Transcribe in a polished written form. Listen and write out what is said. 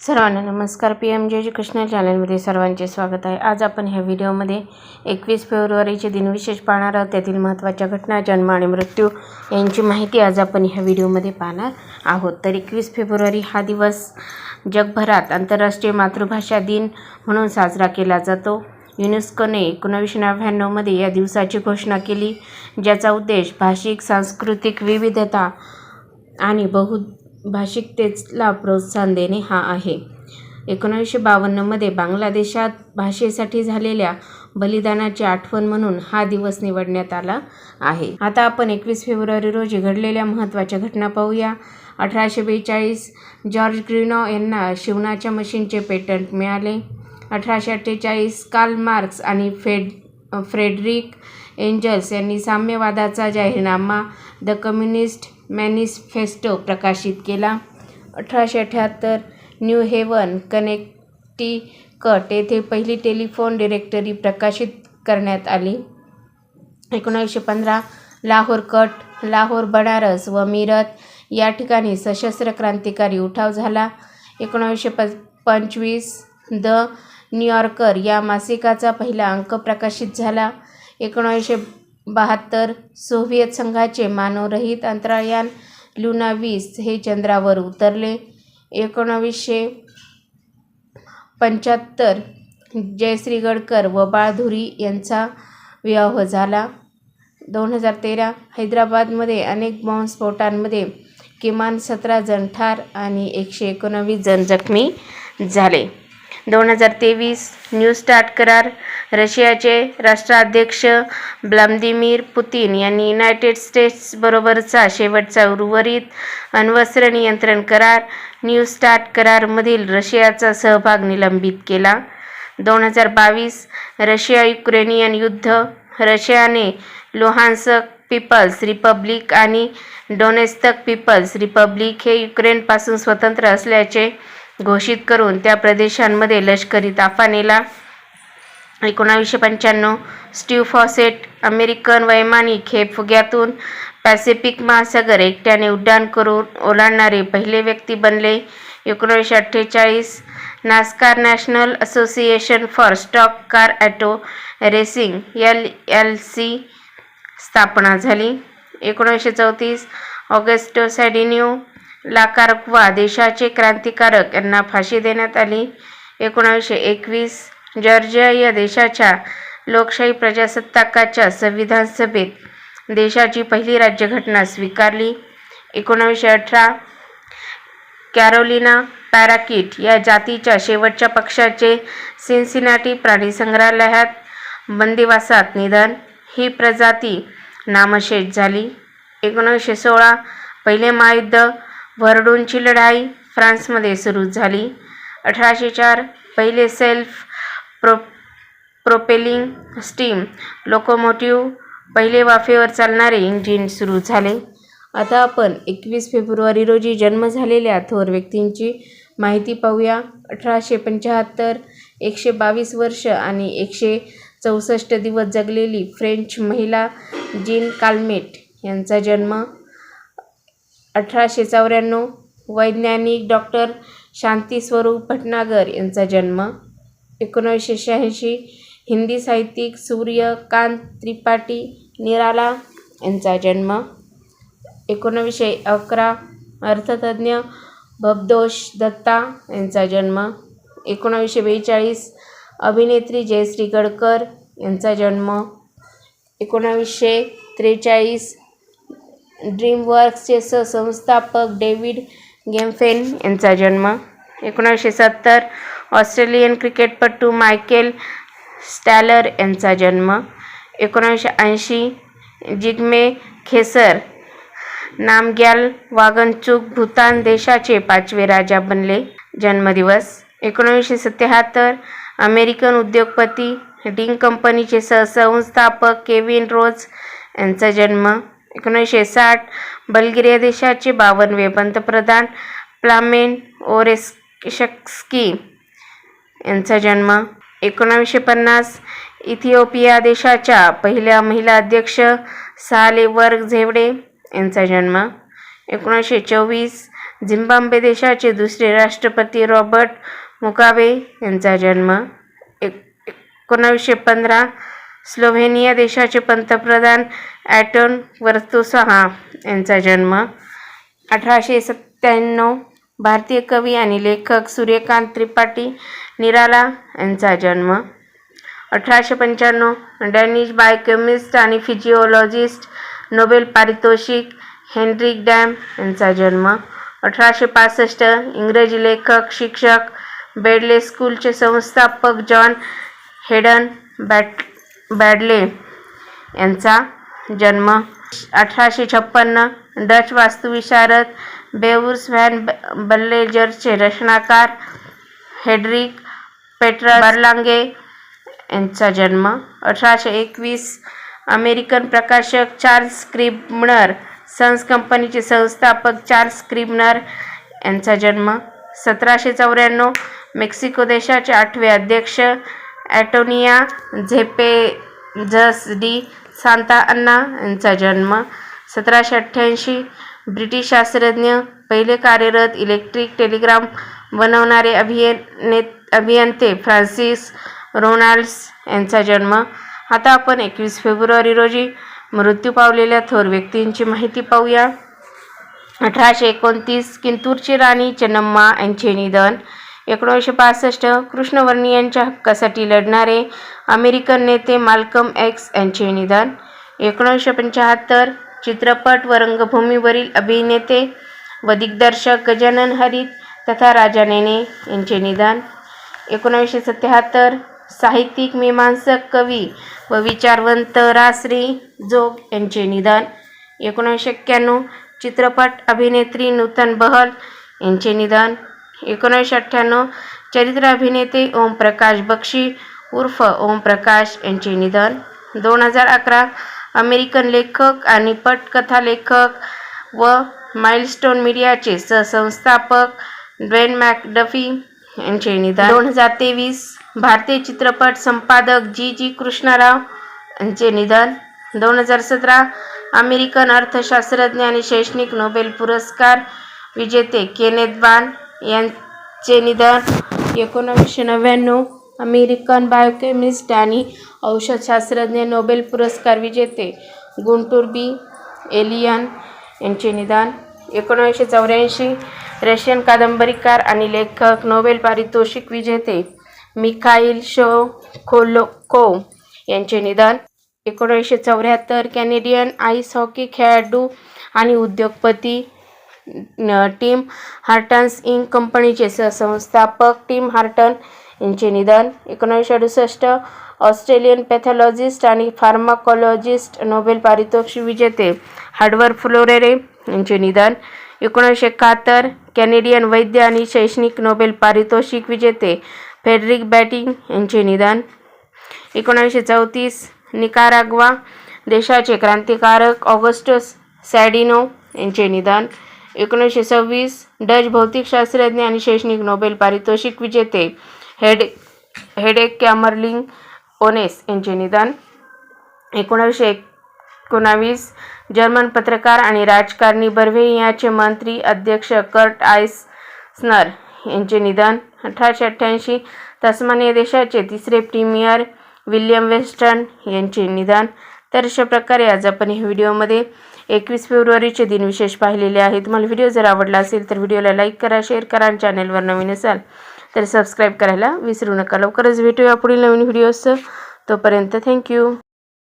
सर्वांना नमस्कार. PMJ educational चॅनलमध्ये सर्वांचे स्वागत आहे. आज आपण ह्या व्हिडिओमध्ये 21 फेब्रुवारीचे दिनविशेष पाहणार आहोत. त्यातील महत्त्वाच्या घटना, जन्म आणि मृत्यू यांची माहिती आज आपण ह्या व्हिडिओमध्ये पाहणार आहोत. तर 21 फेब्रुवारी हा दिवस जगभरात आंतरराष्ट्रीय मातृभाषा दिन म्हणून साजरा केला जातो. युनेस्कोने 1999मध्ये या दिवसाची घोषणा केली, ज्याचा उद्देश भाषिक, सांस्कृतिक विविधता आणि बहुभाषिकतेला प्रोत्साहन देणे हा आहे. 1952मध्ये बांगलादेशात भाषेसाठी झालेल्या बलिदानाची आठवण म्हणून हा दिवस निवडण्यात आला आहे. आता आपण 21 फेब्रुवारी रोजी घडलेल्या महत्त्वाच्या घटना पाहूया. 1842 जॉर्ज ग्रिनो यांना शिवणाच्या मशीनचे पेटंट मिळाले. 1848 कार्ल मार्क्स आणि फ्रेडरिक एंजल्स यांनी साम्यवादाचा जाहीरनामा द कम्युनिस्ट मॅनिफेस्टो प्रकाशित केला. 1878 न्यू हेवन, कनेक्टिकट येथे पहिली टेलिफोन डिरेक्टरी प्रकाशित करण्यात आली. 1915 लाहोर कट, लाहोर, बनारस व मीरत या ठिकाणी सशस्त्र क्रांतिकारी उठाव झाला. 1925 द न्यूयॉर्कर या मासिकाचा पहिला अंक प्रकाशित झाला. 1972 सोव्हिएत संघाचे मानवरहित अंतराळयान लुना 20 हे चंद्रावर उतरले. 1975 जयश्री गडकर व बाळधुरी यांचा विवाह झाला. 2013 हैदराबादमध्ये अनेक बॉम्बस्फोटांमध्ये किमान 17 जण ठार आणि 119 जण जखमी झाले. 2023 न्यू स्टार्ट करार, रशियाचे राष्ट्राध्यक्ष व्लादिमीर पुतिन यांनी युनायटेड स्टेट्सबरोबरचा शेवटचा उर्वरित अण्वस्त्र नियंत्रण करार न्यू स्टार्ट करारमधील रशियाचा सहभाग निलंबित केला. 2022 रशिया-युक्रेनियन युद्ध, रशियाने लुहान्स्क पीपल्स रिपब्लिक आणि डोनेत्स्क पीपल्स रिपब्लिक हे युक्रेनपासून स्वतंत्र असल्याचे घोषित करून त्या प्रदेशांमध्ये लष्करी ताफा नेला. 1995 स्टीव्ह फॉसेट, अमेरिकन वैमानिक, हे फुग्यातून पॅसिफिक महासागर एकट्याने उड्डाण करून ओलांडणारे पहिले व्यक्ती बनले. 1948 NASCAR, national association for stock car auto racing LLC स्थापना झाली. 1934 ऑगस्टो सॅडिन्हो लाकार्कवा देशाचे क्रांतिकारक यांना फाशी देण्यात आली. 1921 जॉर्जिया या देशाच्या लोकशाही प्रजासत्ताकाच्या संविधान सभेत देशाची पहिली राज्यघटना स्वीकारली. 1918 कॅरोलिना पॅराकीट या जातीच्या शेवटच्या पक्ष्याचे सिन्सिनाटी प्राणीसंग्रहालयात बंदिवासात निधन. ही प्रजाती नामशेष झाली. 1916 पहिले महायुद्ध, व्हर्डूनची लढाई फ्रान्समध्ये सुरू झाली. 1804 पहिले सेल्फ प्रोपेलिंग स्टीम लोकोमोटिव्ह, पहिले वाफेवर चालणारे इंजिन सुरू झाले. आता आपण 21 फेब्रुवारी रोजी जन्म झालेल्या थोर व्यक्तींची माहिती पाहूया. 1875 122 वर्ष आणि 164 दिवस जगलेली फ्रेंच महिला जीन काल्मेट यांचा जन्म. 1894 वैज्ञानिक डॉक्टर शांतीस्वरूप भटनागर यांचा जन्म. 1986 हिंदी साहित्यिक सूर्यकांत त्रिपाठी निराला यांचा जन्म. 1911 अर्थतज्ज्ञ भबतोष दत्ता यांचा जन्म. 1942 अभिनेत्री जयश्री गडकर यांचा जन्म. 1943 ड्रीमवर्क्सचे सहसंस्थापक डेव्हिड गेफेन यांचा जन्म. 1970 ऑस्ट्रेलियन क्रिकेटपटू मायकेल स्टॅलर यांचा जन्म. 1980 जिग्मे खेसर नामग्याल वांगचुक भूतान देशाचे 5वे राजा बनले. जन्मदिवस. 1977 अमेरिकन उद्योगपती डिंग कंपनीचे सहसंस्थापक केविन रोज यांचा जन्म. 1960 बल्गेरिया देशाचे 52वे पंतप्रधान प्लामेन ओरेशक्स्की यांचा जन्म. 1950 इथिओपिया देशाच्या पहिल्या महिला अध्यक्ष साहले वर्क झेवडे यांचा जन्म. 1924 झिम्बाब्वे देशाचे दुसरे राष्ट्रपती रॉबर्ट मुगाबे यांचा जन्म. 1915 स्लोव्हेनिया देशाचे पंतप्रधान अँटोन वर्तुसाहा यांचा जन्म. 1897 भारतीय कवी आणि लेखक सूर्यकांत त्रिपाठी निराला यांचा जन्म. 1895 डॅनिश बायोकेमिस्ट आणि फिजिओलॉजिस्ट नोबेल पारितोषिक हेनरिक डॅम यांचा जन्म. 1865 इंग्रजी लेखक, शिक्षक, बेडले स्कूलचे संस्थापक जॉन हेडन बॅडले यांचा जन्म. 1856 डच वास्तुविशारद बेउर्स व्हॅन बल्लेजरचे रचनाकार हेड्रिक पेट्रस बर्लांगे यांचा जन्म. 1821 अमेरिकन प्रकाशक चार्ल्स स्क्रिबनर सन्स कंपनीचे संस्थापक चार्ल्स स्क्रिबनर यांचा जन्म. 1794 मेक्सिको देशाचे 8वे अध्यक्ष अँटोनिया झेपेझस डी सांता अन्ना यांचा जन्म. 1788 ब्रिटिश शास्त्रज्ञ, पहिले कार्यरत इलेक्ट्रिक टेलिग्राम बनवणारे अभियंते फ्रान्सिस रोनाल्ड्स यांचा जन्म. आता आपण 21 फेब्रुवारी रोजी मृत्यू पावलेल्या थोर व्यक्तींची माहिती पाहूया. 1829 किंतूरची राणी चेन्नम्मा यांचे निधन. 1965 कृष्णवर्णियांच्या हक्कासाठी लढणारे अमेरिकन नेते माल्कम एक्स यांचे निधन. 1975 चित्रपट व रंगभूमीवरील अभिनेते व दिग्दर्शक गजानन हरीत तथा राजा नेने यांचे निधन. 1977 साहित्यिक, मीमांसक, कवी व विचारवंत रा.श्री. जोग यांचे निधन. 1991 चित्रपट अभिनेत्री नूतन बहल यांचे निधन. 1998 चरित्र अभिनेते ओमप्रकाश बक्षी उर्फ ओम प्रकाश यांचे निधन. 2011 अमेरिकन लेखक आणि पटकथा लेखक व माइलस्टोन मीडियाचे सहसंस्थापक ड्वेन मॅकडफी यांचे निधन. 2023 भारतीय चित्रपट संपादक जी कृष्णाराव यांचे निधन. 2017 अमेरिकन अर्थशास्त्रज्ञ आणि शैक्षणिक नोबेल पुरस्कार विजेते केनेथ बान यांचे निधन. 1999 अमेरिकन बायोकेमिस्ट आणि औषधशास्त्रज्ञ नोबेल पुरस्कार विजेते गुंटूर बी. एलियन यांचे निधन. 1984 रशियन कादंबरीकार आणि लेखक, नोबेल पारितोषिक विजेते मिखाईल शोखोल्कोव यांचे निधन. 1974 कॅनेडियन आईस हॉकी खेळाडू आणि उद्योगपती टिम हार्टन्स इंक कंपनीचे सहसंस्थापक टिम हार्टन यांचे निधन. 1968 ऑस्ट्रेलियन पॅथॉलॉजिस्ट आणि फार्माकोलॉजिस्ट नोबेल पारितोषिक विजेते हार्वर्ड फ्लोरेरे यांचे निधन. 1971 कॅनेडियन वैद्य आणि शैक्षणिक नोबेल पारितोषिक विजेते फ्रेडरिक बॅटिंग यांचे निधन. 1934 निकाराग्वा देशाचे क्रांतिकारक ऑगस्टस सॅडिनो यांचे निधन. 1926 डच भौतिकशास्त्रज्ञ आणि शैक्षणिक नोबेल पारितोषिक विजेते हेडेक कॅमरलिंग ओनेस यांचे निधन. 1919 जर्मन पत्रकार आणि राजकारणी बर्व्हेनियाचे मंत्री अध्यक्ष कर्ट आयसनर यांचे निधन. 1888 तस्मानिया देशाचे 3रे प्रीमियर विल्यम वेस्टन यांचे निधन. तर अशा प्रकारे आज आपण या व्हिडिओमध्ये 21 फेब्रुवारीचे दिनविशेष पाहिलेले आहे. तुम्हाला व्हिडिओ जर आवडला असेल तर व्हिडिओला लाईक करा, शेअर करा आणि चॅनलवर नवीन असाल तर सबस्क्राईब करायला विसरू नका. लवकरच भेटूया पुढील नवीन व्हिडिओसह. तोपर्यंत थँक्यू.